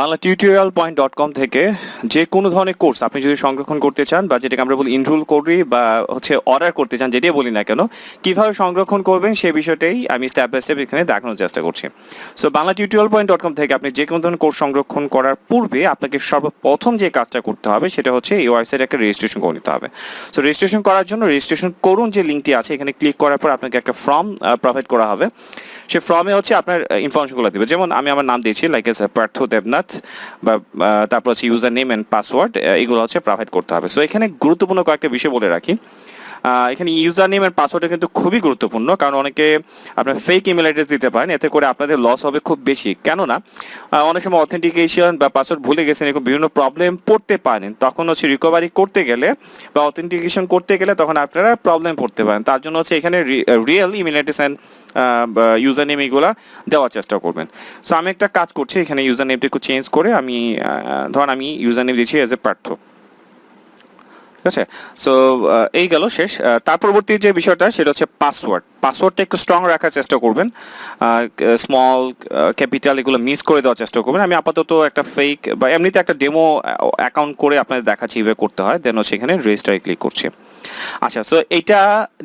bangla.tutorial.com থেকে যে কোনো ধরনের কোর্স আপনি যদি সংরক্ষণ করতে চান বা যেটাকে আমরা বলি এনরোল করি বা অর্ডার করতে চান, যেটাই বলি না কেন, কিভাবে সংরক্ষণ করবেন সেই বিষয়টাই আমি স্টেপ বাই স্টেপ এখানে দেখানোর চেষ্টা করছি। সো bangla.tutorial.com থেকে আপনি যে কোনো ধরনের কোর্স সংরক্ষণ করার পূর্বে আপনাকে সর্বপ্রথম যে কাজটা করতে হবে সেটা হচ্ছে এই ওয়েবসাইটে একটা রেজিস্ট্রেশন করে নিতে হবে। সো রেজিস্ট্রেশন করার জন্য রেজিস্ট্রেশন করুন যে লিঙ্কটি আছে, এখানে ক্লিক করার পর আপনাকে একটা ফর্ম প্রোভাইড করা হবে। সেই ফর্মে হচ্ছে আপনার ইনফরমেশনগুলো দিবে, যেমন আমি আমার নাম দিয়েছি লাইক এস পার্থ দেবনাথ, বা তারপর হচ্ছে ইউজার নেম অ্যান্ড পাসওয়ার্ড, এগুলো হচ্ছে প্রোভাইড করতে হবে। সো এখানে গুরুত্বপূর্ণ কয়েকটা বিষয় বলে রাখি। এখানে ইউজার নেম এন্ড পাসওয়ার্ডটা কিন্তু খুবই গুরুত্বপূর্ণ, কারণ অনেকে আপনার ফেক ইমেল অ্যাড্রেস দিতে পারেন, এতে করে আপনাদের লস হবে খুব বেশি। কেননা অনেক সময় অথেন্টিকেশন বা পাসওয়ার্ড ভুলে গেছেন, এরকম বিভিন্ন প্রবলেম পড়তে পারেন, তখন হচ্ছে রিকভারি করতে গেলে বা অথেন্টিকেশন করতে গেলে তখন আপনারা প্রবলেম পড়তে পারেন। তার জন্য হচ্ছে এখানে real email address and user name এগুলা দেওয়ার চেষ্টা করবেন। সো আমি একটা কাজ করছি, এখানে ইউজার নেমটা একটু চেঞ্জ করে আমি ধরুন আমি ইউজার নেম দিয়েছি এজ এ পার্থ, ঠিক আছে। সো এই গেল শেষ। তার পরবর্তী যে বিষয়টা সেটা হচ্ছে পাসওয়ার্ডটা একটু স্ট্রং রাখার চেষ্টা করবেন, স্মল ক্যাপিটাল এগুলো মিস করে দেওয়ার চেষ্টা করবেন। আমি আপাতত একটা ফেক বা এমনিতে একটা ডেমো অ্যাকাউন্ট করে আপনাদের দেখাচ্ছি কীভাবে করতে হয়, দেন সেখানে রেজিস্টারে ক্লিক করছি। আচ্ছা, সো এটা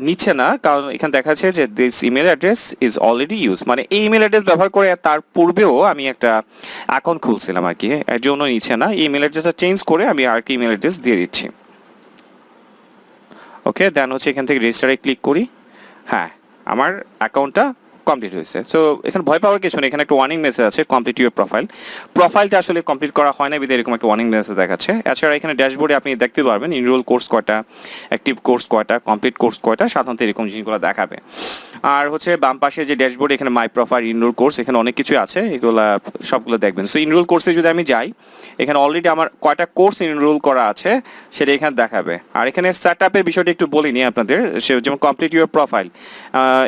নিচ্ছে না, কারণ এখানে দেখা যাচ্ছে যে this email address is already use, মানে এই ইমেল অ্যাড্রেস ব্যবহার করে তার পূর্বেও আমি একটা অ্যাকাউন্ট খুলছিলাম আর কি, এর জন্য নিচ্ছে না। এই ইমেল অ্যাড্রেসটা চেঞ্জ করে আমি আর কি ইমেল অ্যাড্রেস দিয়ে দিচ্ছি। ওকে, দেন হচ্ছে এখান থেকে রেজিস্টারে ক্লিক করি। হ্যাঁ, আমার অ্যাকাউন্টটা কমপ্লিট হয়েছে। সো এখানে ভয় পাওয়ার কিছু নেই, এখানে একটা ওয়ার্নিং মেসেজ আছে কমপ্লিট ইউর প্রোফাইলটা আসলে কমপ্লিট করা হয় না, বিধায় এরকম একটা ওয়ার্নিং মেসেজ দেখাচ্ছে। এছাড়া এখানে ড্যাশবোর্ডে আপনি দেখতে পারবেন ইনরোল কোর্স কয়টা, অ্যাক্টিভ কোর্স কয়টা, কমপ্লিট কোর্স কয়টা, সাধারণত এরকম জিনিসগুলো দেখাবে। আর হচ্ছে বাম পাশে যে ড্যাশবোর্ড, এখানে মাই প্রোফাইল, ইনরোল কোর্স, এখানে অনেক কিছু আছে, এগুলো সবগুলো দেখবেন। সো ইনরোল কোর্সে যদি আমি যাই, এখানে অলরেডি আমার কয়টা কোর্স ইনরোল করা আছে সেটা এখানে দেখাবে। আর এখানে সেট আপের বিষয়টা একটু বলিনি আপনাদের, যেমন কমপ্লিট ইউর প্রোফাইল,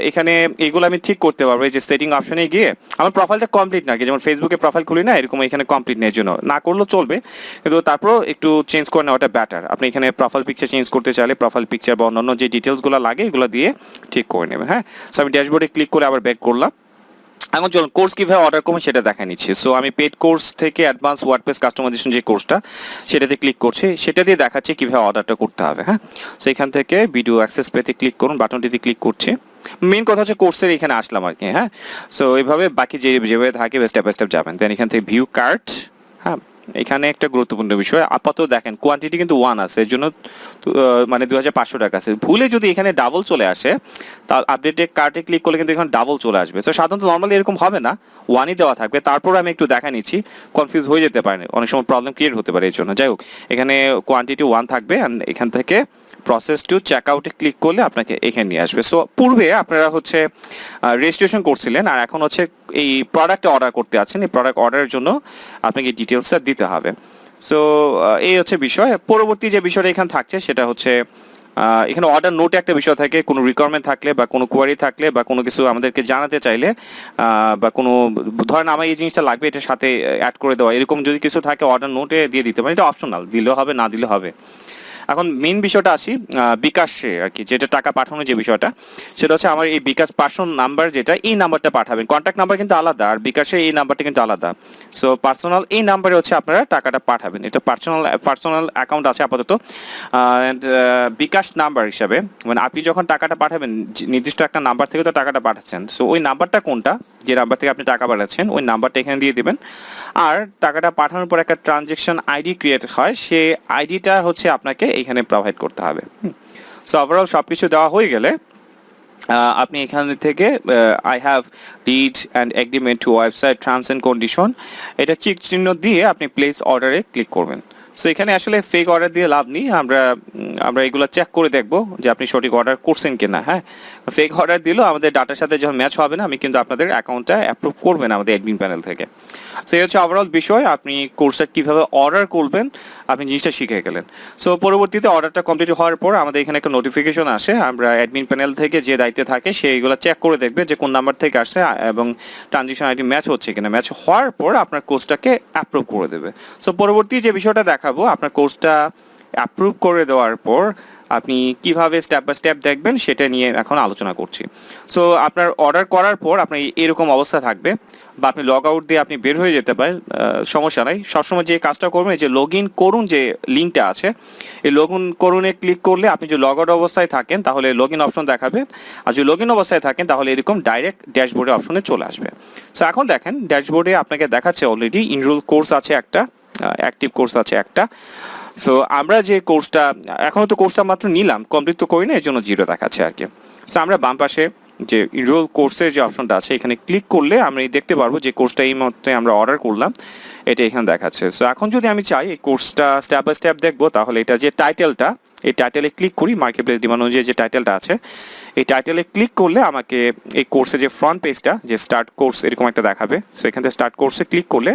এখানে এগুলো আমি ঠিক করতে পারবো। এই যে সেটিং অপশনে গিয়ে আমার প্রোফাইলটা কমপ্লিট না, যেমন ফেসবুকে প্রোফাইল খুলি না, এরকম এখানে কমপ্লিট নেওয়ার জন্য না করলেও চলবে, কিন্তু তারপরও একটু চেঞ্জ করে নেওয়াটা বেটার। আপনি এখানে প্রোফাইল পিকচার চেঞ্জ করতে চাইলে প্রোফাইল পিকচার বা অন্যান্য যে ডিটেলসগুলো লাগে এগুলো দিয়ে ঠিক করে নেবেন। হ্যাঁ, সো আমি ড্যাশবোর্ডে ক্লিক করে আবার ব্যাক করলাম। এখন চলুন কোর্স কীভাবে অর্ডার করবেন সেটা দেখা নিচ্ছি। সো আমি পেড কোর্স থেকে অ্যাডভান্স ওয়ার্ডপ্রেস কাস্টমাইজেশন যে কোর্সটা সেটাতে ক্লিক করছি, সেটা দিয়ে দেখাচ্ছি কীভাবে অর্ডারটা করতে হবে। হ্যাঁ, সো এখান থেকে ভিডিও অ্যাক্সেস পেতে ক্লিক করুন, বাটনটিতে ক্লিক করছি। মেন কথা হচ্ছে কোর্সের এখানে আসলাম আর কি। হ্যাঁ, সো এইভাবে বাকি যেভাবে থাকে স্টেপ বাই স্টেপ যাবেন। দেন এখান থেকে ভিউ কার্ট। হ্যাঁ, এখানে একটা গুরুত্বপূর্ণ বিষয়, আপাতত দেখেন কোয়ান্টিটি কিন্তু 1 আছে, এর জন্য মানে 2500 টাকা আছে। ভুলে যদি এখানে ডাবল চলে আসে, তাহলে আপডেটে কার্টে ক্লিক করলে কিন্তু এখানে ডাবল চলে আসবে। তো সাধারণত নর্মালি এরকম হবে না, 1ই দেওয়া থাকবে। তারপর আমি একটু দেখা নিচ্ছি, কনফিউজ হয়ে যেতে পারে, অনেক সময় প্রবলেম ক্রিয়েট হতে পারে, এর জন্য যাই হোক এখানে কোয়ান্টিটি 1 থাকবে। এখান থেকে প্রসেস টু চেক আউটে ক্লিক করলে আপনাকে এখানে নিয়ে আসবে। সো পূর্বে আপনারা হচ্ছে রেজিস্ট্রেশন করছিলেন, আর এখন হচ্ছে এই প্রোডাক্টটা অর্ডার করতে আছেন, এই প্রোডাক্ট অর্ডারের জন্য আপনাকে ডিটেলসটা দিতে হবে। সো এই হচ্ছে বিষয়। পরবর্তী যে বিষয়টা এখানে থাকছে সেটা হচ্ছে এখানে অর্ডার নোটে একটা বিষয় থাকে, কোনো রিকোয়ারমেন্ট থাকলে বা কোনো কোয়ারি থাকলে বা কোনো কিছু আমাদেরকে জানাতে চাইলে বা কোনো ধরেন আমার এই জিনিসটা লাগবে, এটার সাথে অ্যাড করে দেওয়া, এরকম যদি কিছু থাকে অর্ডার নোটে দিয়ে দিতে পারেন। এটা অপশনাল, দিলেও হবে না দিলেও হবে। এখন মেইন বিষয়টা আসি বিকাশে আর কি, যেটা টাকা পাঠানোর যে বিষয়টা সেটা হচ্ছে আমার এই বিকাশ পার্সোনাল নাম্বার, যেটা এই নাম্বারটা পাঠাবেন, কন্ট্যাক্ট নাম্বার কিন্তু আলাদা আর বিকাশে এই নাম্বারটা কিন্তু আলাদা। সো পার্সোনাল এই নাম্বারে হচ্ছে আপনারা টাকাটা পাঠাবেন, এটা পার্সোনাল অ্যাকাউন্ট আছে আপাতত। বিকাশ নাম্বার হিসাবে মানে আপনি যখন টাকাটা পাঠাবেন নির্দিষ্ট একটা নাম্বার থেকে তো টাকাটা পাঠাচ্ছেন, সো ওই নাম্বারটা কোনটা, যে নাম্বার থেকে আপনি টাকা পাঠাচ্ছেন ওই নাম্বারটা এখানে দিয়ে দেবেন। আর টাকাটা পাঠানোর পর একটা ট্রানজ্যাকশন আইডি ক্রিয়েট হয়, সেই আইডিটা হচ্ছে আপনাকে এখানে প্রোভাইড করতে হবে। সো ওভারঅল সব কিছু দেওয়া হয়ে গেলে আপনি এখান থেকে I have did and agreement two website terms and condition, এটা চেক চিহ্ন দিয়ে আপনি প্লেস অর্ডারে ক্লিক করবেন। সো এখানে আসলে ফেক অর্ডার দিয়ে লাভ নেই, আমরা এগুলো চেক করে দেখব যে আপনি সঠিক অর্ডার করছেন কিনা। হ্যাঁ, ফেক অর্ডার দিলেও আমাদের ডাটার সাথে যখন ম্যাচ হবে না, আমি কিন্তু আপনাদের অ্যাকাউন্টটা অ্যাপ্রুভ করবেন আমাদের অ্যাডমিন প্যানেল থেকে। সো এই হচ্ছে ওভারঅল বিষয়, আপনি কোর্সটা কীভাবে অর্ডার করবেন আপনি জিনিসটা শিখে গেলেন। সো পরবর্তীতে অর্ডারটা কমপ্লিট হওয়ার পর আমাদের এখানে একটা নোটিফিকেশন আসে, আমরা অ্যাডমিন প্যানেল থেকে যে দায়িত্বে থাকে সেইগুলো চেক করে দেখবে যে কোন নাম্বার থেকে আসছে এবং ট্রানজেকশন আইডি ম্যাচ হচ্ছে কিনা। ম্যাচ হওয়ার পর আপনার কোর্সটাকে অ্যাপ্রুভ করে দেবে। সো পরবর্তী যে বিষয়টা দেখাবো, আপনার কোর্সটা অ্যাপ্রুভ করে দেওয়ার পর আপনি কিভাবে স্টেপ বাই স্টেপ দেখবেন সেটা নিয়ে এখন আলোচনা করছি। সো আপনার অর্ডার করার পর আপনার এরকম অবস্থা থাকবে, বা আপনি লগ আউট দিয়ে আপনি বের হয়ে যেতে পারেন, সমস্যা নাই। সবসময় যে কাজটা করবেন, যে লগ ইন করুন যে লিঙ্কটা আছে, এই লগ ইন করুনে ক্লিক করলে আপনি যদি লগ আউট অবস্থায় থাকেন তাহলে লগ ইন অপশন দেখাবে, আর যদি লগ ইন অবস্থায় থাকেন তাহলে এরকম ডাইরেক্ট ড্যাশবোর্ডে অপশনে চলে আসবে। সো এখন দেখেন ড্যাশবোর্ডে আপনাকে দেখাচ্ছে অলরেডি ইনরোল কোর্স আছে একটা, অ্যাক্টিভ কোর্স আছে একটা। সো আমরা যে কোর্সটা এখনও তো কোর্সটা মাত্র নিলাম, কমপ্লিট তো করি না, এর জন্য 0 দেখাচ্ছে আর কি। সো আমরা বাম পাশে যে ইনরোল কোর্সের যে অপশনটা আছে এখানে ক্লিক করলে আমরা দেখতে পারবো যে কোর্সটা এই মুহূর্তে আমরা অর্ডার করলাম, এটা এখানে দেখাচ্ছে। সো এখন যদি আমি চাই এই কোর্সটা স্টেপ বাই স্টেপ দেখবো, তাহলে এটা যে টাইটেলটা, এই টাইটেলে ক্লিক করি, মার্কেট প্লেস ডিমান্ড অনুযায়ী যে টাইটেলটা আছে এই টাইটেলে ক্লিক করলে আমাকে এই কোর্সের যে ফ্রন্ট পেজটা, যে স্টার্ট কোর্স এরকম একটা দেখাবে। সো এখান থেকে স্টার্ট কোর্সে ক্লিক করলে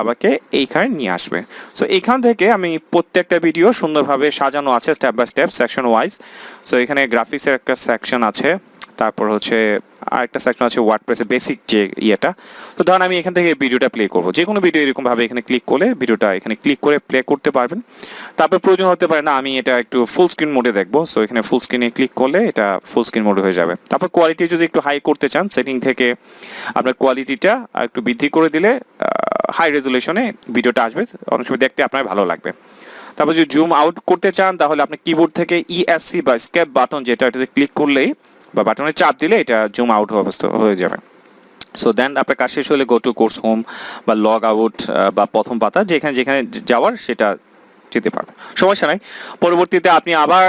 আমাকে এইখানে নিয়ে আসবে। সো এখান থেকে আমি প্রত্যেকটা ভিডিও সুন্দরভাবে সাজানো আছে step by step section wise. So এখানে গ্রাফিক্সের একটা সেকশন আছে, তারপর হচ্ছে আরেকটা সেকশন আছে ওয়ার্ডপ্রেসের বেসিক যে ইয়েটা। তো ধরুন আমি এখান থেকে ভিডিওটা প্লে করবো, যে কোনো ভিডিও এরকমভাবে এখানে ক্লিক করলে ভিডিওটা এখানে ক্লিক করে প্লে করতে পারবেন। তারপর প্রয়োজন হতে পারে না আমি এটা একটু ফুল স্ক্রিন মোডে দেখবো, সো এখানে ফুল স্ক্রিনে ক্লিক করলে এটা ফুল স্ক্রিন মোডে হয়ে যাবে। তারপর কোয়ালিটি যদি একটু হাই করতে চান, সেটিং থেকে আপনার কোয়ালিটিটা একটু বৃদ্ধি করে দিলে হাই রেজুলেশনে ভিডিওটা আসবে, অনেক সময় দেখতে আপনার ভালো লাগবে। তারপর যদি জুম আউট করতে চান তাহলে আপনি কিবোর্ড থেকে ইএসসি বা স্কেপ বাটন, যেটা এটাতে ক্লিক করলেই বা বাটনে চাপ দিলে এটা জুম আউট অবস্থা হয়ে যাবে। সো দেন আপনার কাজ শেষ হলে গো টু কোর্স হোম বা লগ আউট বা প্রথম পাতা, যেখানে যেখানে যাওয়ার সেটা যেতে পারবে, সমস্যা নাই। পরবর্তীতে আপনি আবার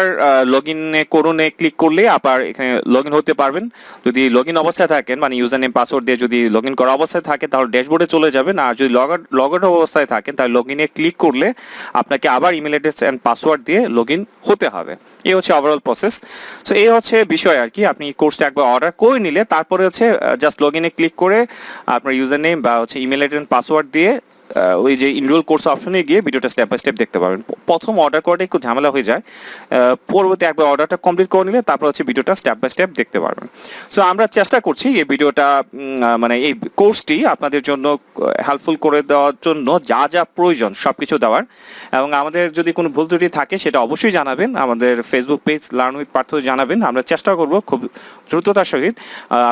লগ ইনে করুনে ক্লিক করলে আবার এখানে লগ ইন হতে পারবেন। যদি লগ ইন অবস্থায় থাকেন, মানে ইউজার নেম পাসওয়ার্ড দিয়ে যদি লগ ইন করা অবস্থায় থাকে তাহলে ড্যাশবোর্ডে চলে যাবেন, আর যদি লগ আউট অবস্থায় থাকেন তাহলে লগ ইনে ক্লিক করলে আপনাকে আবার ইমেল অ্যাড্রেস অ্যান্ড পাসওয়ার্ড দিয়ে লগ ইন হতে হবে। এই হচ্ছে ওভারঅল প্রসেস। সো এই হচ্ছে বিষয় আর কি। আপনি কোর্সটা একবার অর্ডার করে নিলে তারপরে হচ্ছে জাস্ট লগ ইনে ক্লিক করে আপনার ইউজার নেম বা হচ্ছে ইমেল অ্যাড্রেস পাসওয়ার্ড দিয়ে ওই যে ইনরোল কোর্স অপশনে গিয়ে ভিডিওটা স্টেপ বাই স্টেপ দেখতে পাবেন। প্রথম অর্ডার করাটা একটু ঝামেলা হয়ে যায়, পরবর্তী একবার অর্ডারটা কমপ্লিট করে নিলে তারপর হচ্ছে ভিডিওটা স্টেপ বাই স্টেপ দেখতে পারবেন। সো আমরা চেষ্টা করছি এই ভিডিওটা মানে এই কোর্সটি আপনাদের জন্য হেল্পফুল করে দেওয়ার জন্য যা যা প্রয়োজন সব কিছু দেওয়ার, এবং আমাদের যদি কোনো ভুল ত্রুটি থাকে সেটা অবশ্যই জানাবেন, আমাদের Facebook page learn with Partha জানাবেন। আমরা চেষ্টা করব খুব দ্রুততার সহিত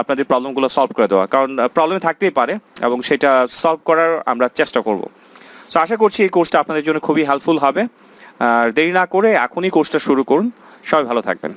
আপনাদের প্রবলেমগুলো সলভ করে দেওয়া, কারণ প্রবলেম থাকতেই পারে এবং সেটা সলভ করার আমরা চেষ্টা করব। সো আশা করছি এই কোর্সটা আপনাদের জন্য খুবই হেল্পফুল হবে। আর দেরি না করে এখনই কোর্সটা শুরু করুন। সবাই ভালো থাকবেন।